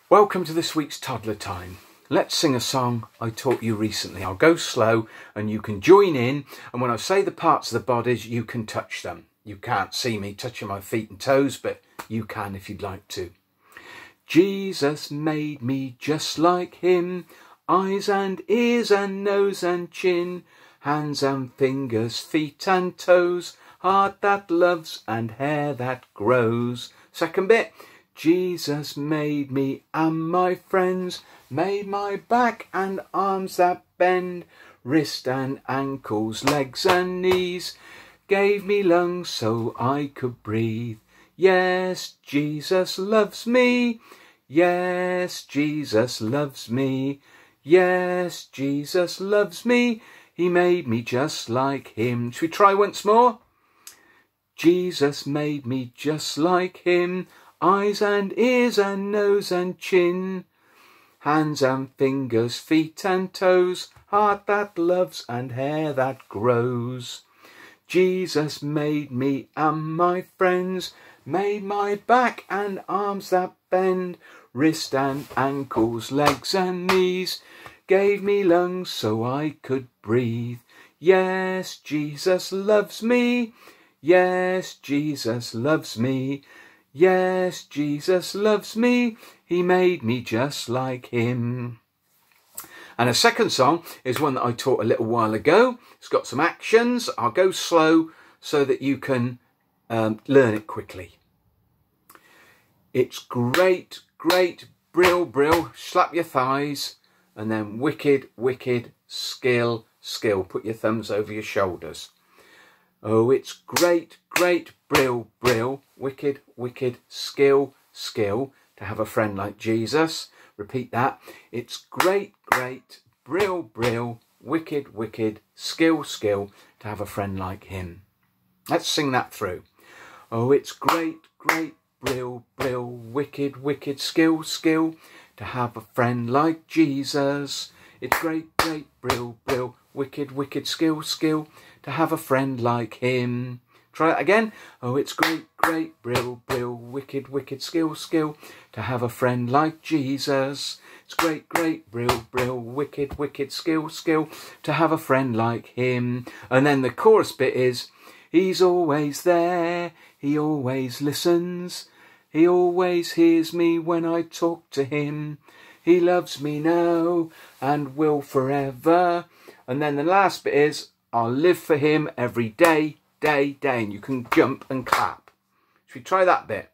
Welcome to this week's Toddler Time. Let's sing a song I taught you recently. I'll go slow and you can join in, and when I say the parts of the bodies, you can touch them. You can't see me touching my feet and toes, but you can if you'd like to. Jesus made me just like him, eyes and ears and nose and chin, hands and fingers, feet and toes, heart that loves and hair that grows. Second bit. Jesus made me and my friends, made my back and arms that bend, wrist and ankles, legs and knees, gave me lungs so I could breathe. Yes, Jesus loves me. Yes, Jesus loves me. Yes, Jesus loves me. He made me just like him. Should we try once more? Jesus made me just like him. Eyes and ears and nose and chin, hands and fingers, feet and toes, heart that loves and hair that grows. Jesus made me and my friends, made my back and arms that bend, wrist and ankles, legs and knees, gave me lungs so I could breathe. Yes, Jesus loves me. Yes, Jesus loves me. Yes, Jesus loves me. He made me just like him. And a second song is one that I taught a little while ago. It's got some actions. I'll go slow so that you can learn it quickly. It's great, great, brill, brill, slap your thighs, and then wicked, wicked, skill, skill. Put your thumbs over your shoulders. Oh, it's great, great, brill, brill, wicked, wicked, skill, skill, to have a friend like Jesus. Repeat that. It's great, great, brill, brill, wicked, wicked, skill, skill, to have a friend like him. Let's sing that through. Oh, it's great, great, brill, brill, wicked, wicked, skill, skill, to have a friend like Jesus. It's great, great, brill, brill, wicked, wicked, skill, skill, to have a friend like him. Try it again. Oh, it's great, great, brill, brill, wicked, wicked, skill, skill, to have a friend like Jesus. It's great, great, brill, brill, wicked, wicked, skill, skill, to have a friend like him. And then the chorus bit is, he's always there, he always listens, he always hears me when I talk to him. He loves me now and will forever. And then the last bit is, I'll live for him every day, day, day. And you can jump and clap. Should we try that bit?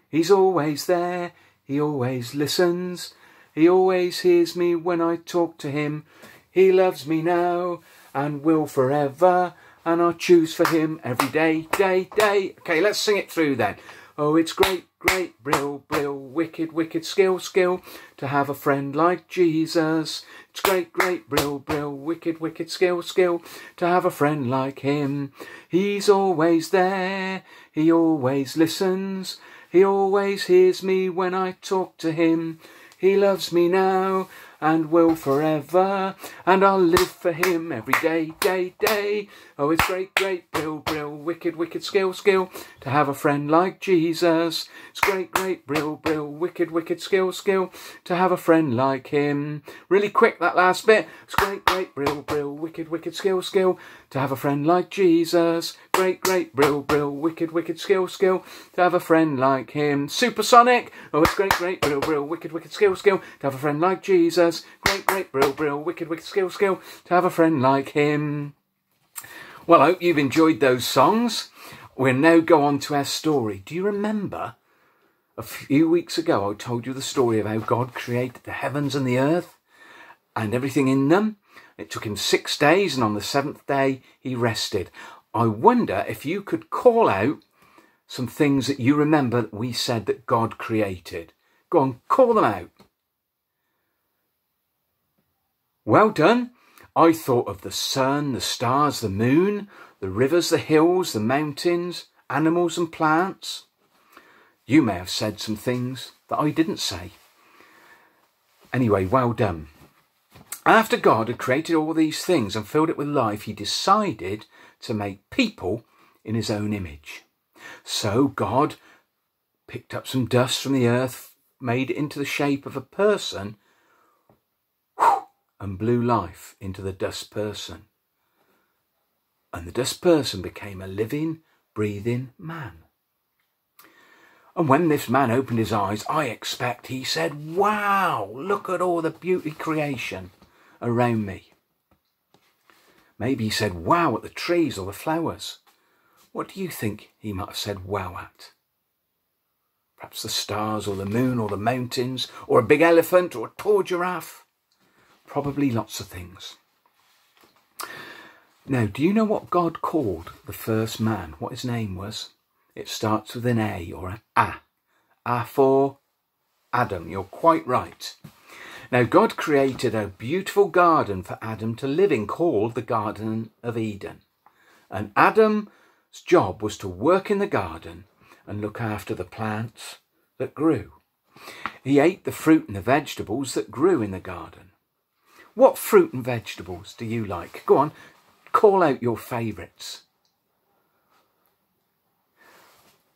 He's always there. He always listens. He always hears me when I talk to him. He loves me now and will forever. And I'll choose for him every day, day, day. Okay, let's sing it through then. Oh, it's great, great, brill, brill, wicked, wicked, skill, skill, to have a friend like Jesus. It's great, great, brill, brill, wicked, wicked, skill, skill, to have a friend like him. He's always there, he always listens, he always hears me when I talk to him. He loves me now and will forever, and I'll live for him every day, day, day. Oh, it's great, great, brill, brill, wicked, wicked, skill, skill, to have a friend like Jesus. It's great, great, brill, brill, wicked, wicked, skill, skill, to have a friend like him. Really quick, that last bit. It's great, great, brill, brill, wicked, wicked, skill, skill, to have a friend like Jesus. Great, great, brill, brill, wicked, wicked, skill, skill, to have a friend like him. Supersonic. Oh, it's great, great, brill, brill, wicked, wicked, skill, skill, to have a friend like Jesus. Great, great, brill, brill, wicked, wicked, skill, skill, to have a friend like him. Well, I hope you've enjoyed those songs. We'll now go on to our story. Do you remember a few weeks ago I told you the story of how God created the heavens and the earth and everything in them? It took him 6 days, and on the 7th day he rested. I wonder if you could call out some things that you remember that we said that God created. Go on, call them out. Well done. I thought of the sun, the stars, the moon, the rivers, the hills, the mountains, animals and plants. You may have said some things that I didn't say. Anyway, well done. After God had created all these things and filled it with life, he decided to make people in his own image. So God picked up some dust from the earth, made it into the shape of a person and blew life into the dust person. And the dust person became a living, breathing man. And when this man opened his eyes, I expect he said, wow, look at all the beauty creation around me. Maybe he said, wow, at the trees or the flowers. What do you think he might have said wow at? Perhaps the stars or the moon or the mountains or a big elephant or a tall giraffe. Probably lots of things. Now, do you know what God called the first man? What his name was? It starts with an A or an A. A for Adam. You're quite right. Now, God created a beautiful garden for Adam to live in called the Garden of Eden. And Adam's job was to work in the garden and look after the plants that grew. He ate the fruit and the vegetables that grew in the garden. What fruit and vegetables do you like? Go on, call out your favourites.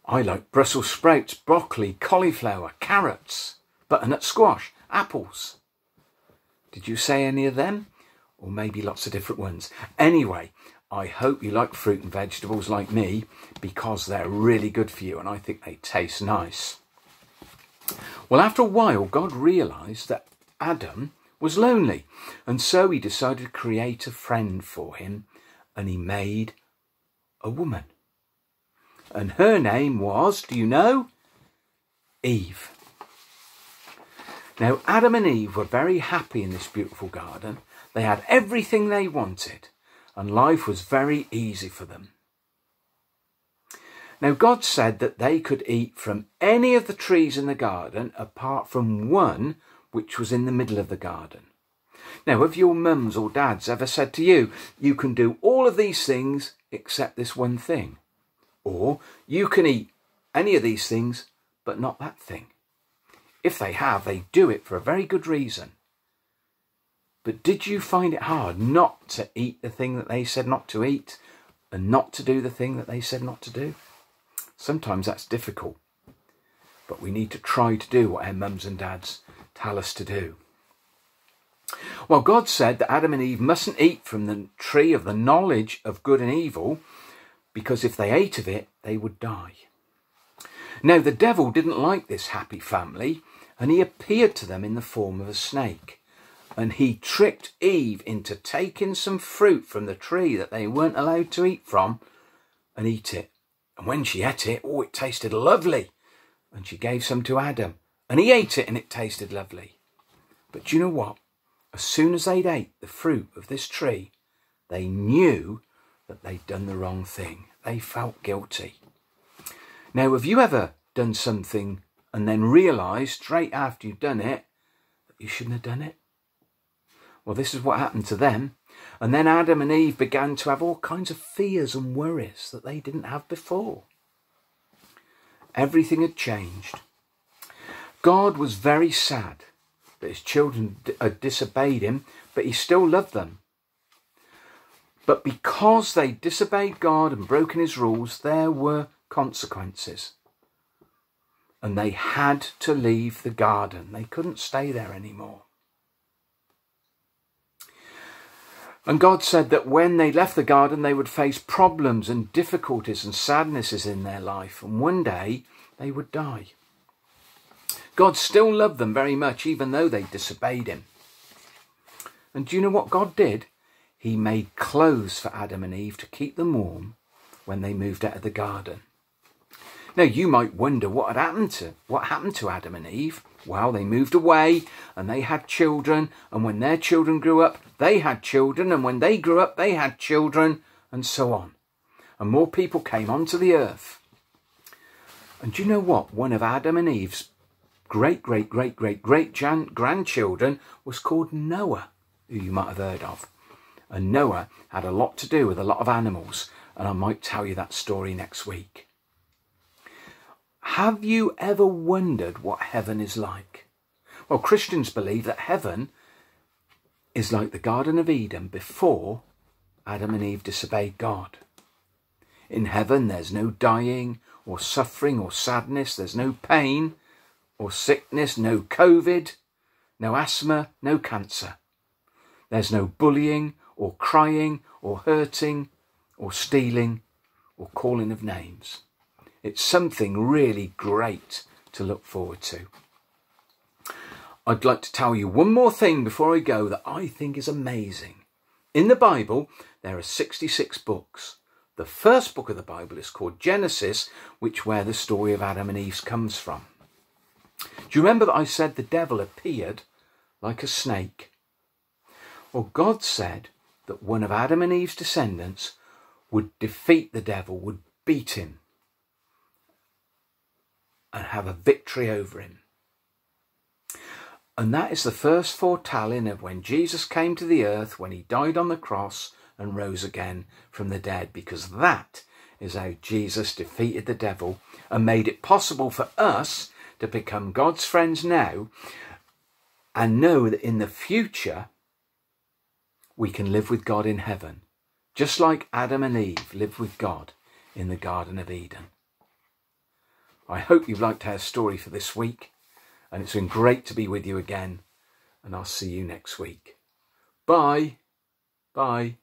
I like Brussels sprouts, broccoli, cauliflower, carrots, butternut squash, apples. Did you say any of them? Or maybe lots of different ones. Anyway, I hope you like fruit and vegetables like me because they're really good for you and I think they taste nice. Well, after a while, God realised that Adam was lonely and so he decided to create a friend for him and he made a woman. And her name was, do you know? Eve. Now, Adam and Eve were very happy in this beautiful garden. They had everything they wanted and life was very easy for them. Now, God said that they could eat from any of the trees in the garden apart from one which was in the middle of the garden. Now, have your mums or dads ever said to you, you can do all of these things except this one thing? Or you can eat any of these things, but not that thing. If they have, they do it for a very good reason. But did you find it hard not to eat the thing that they said not to eat and not to do the thing that they said not to do? Sometimes that's difficult, but we need to try to do what our mums and dads tell us to do. Well, God said that Adam and Eve mustn't eat from the tree of the knowledge of good and evil, because if they ate of it, they would die. Now, the devil didn't like this happy family, and he appeared to them in the form of a snake. And he tricked Eve into taking some fruit from the tree that they weren't allowed to eat from and eat it. And when she ate it, oh, it tasted lovely. And she gave some to Adam, and he ate it and it tasted lovely. But do you know what? As soon as they'd ate the fruit of this tree, they knew that they'd done the wrong thing. They felt guilty. Now, have you ever done something and then realised straight after you've done it that you shouldn't have done it? Well, this is what happened to them. And then Adam and Eve began to have all kinds of fears and worries that they didn't have before. Everything had changed. God was very sad that his children had disobeyed him, but he still loved them. But because they disobeyed God and broken his rules, there were consequences. And they had to leave the garden. They couldn't stay there anymore. And God said that when they left the garden, they would face problems and difficulties and sadnesses in their life. And one day they would die. God still loved them very much, even though they disobeyed him. And do you know what God did? He made clothes for Adam and Eve to keep them warm when they moved out of the garden. Now, you might wonder what happened to Adam and Eve. Well, they moved away and they had children, and when their children grew up, they had children, and when they grew up, they had children, and so on. And more people came onto the earth. And do you know what? One of Adam and Eve's great-great-great-great-grandchildren was called Noah, who you might have heard of. And Noah had a lot to do with a lot of animals, and I might tell you that story next week. Have you ever wondered what heaven is like? Well, Christians believe that heaven is like the Garden of Eden before Adam and Eve disobeyed God. In heaven, there's no dying or suffering or sadness. There's no pain or sickness, no COVID, no asthma, no cancer. There's no bullying or crying or hurting or stealing or calling of names. It's something really great to look forward to. I'd like to tell you one more thing before I go that I think is amazing. In the Bible, there are 66 books. The first book of the Bible is called Genesis, where the story of Adam and Eve comes from. Do you remember that I said the devil appeared like a snake? Well, God said that one of Adam and Eve's descendants would defeat the devil, would beat him and have a victory over him. And that is the first foretelling of when Jesus came to the earth, when he died on the cross and rose again from the dead, because that is how Jesus defeated the devil and made it possible for us to become God's friends now and know that in the future we can live with God in heaven, just like Adam and Eve lived with God in the Garden of Eden. I hope you've liked our story for this week, and it's been great to be with you again, and I'll see you next week. Bye. Bye.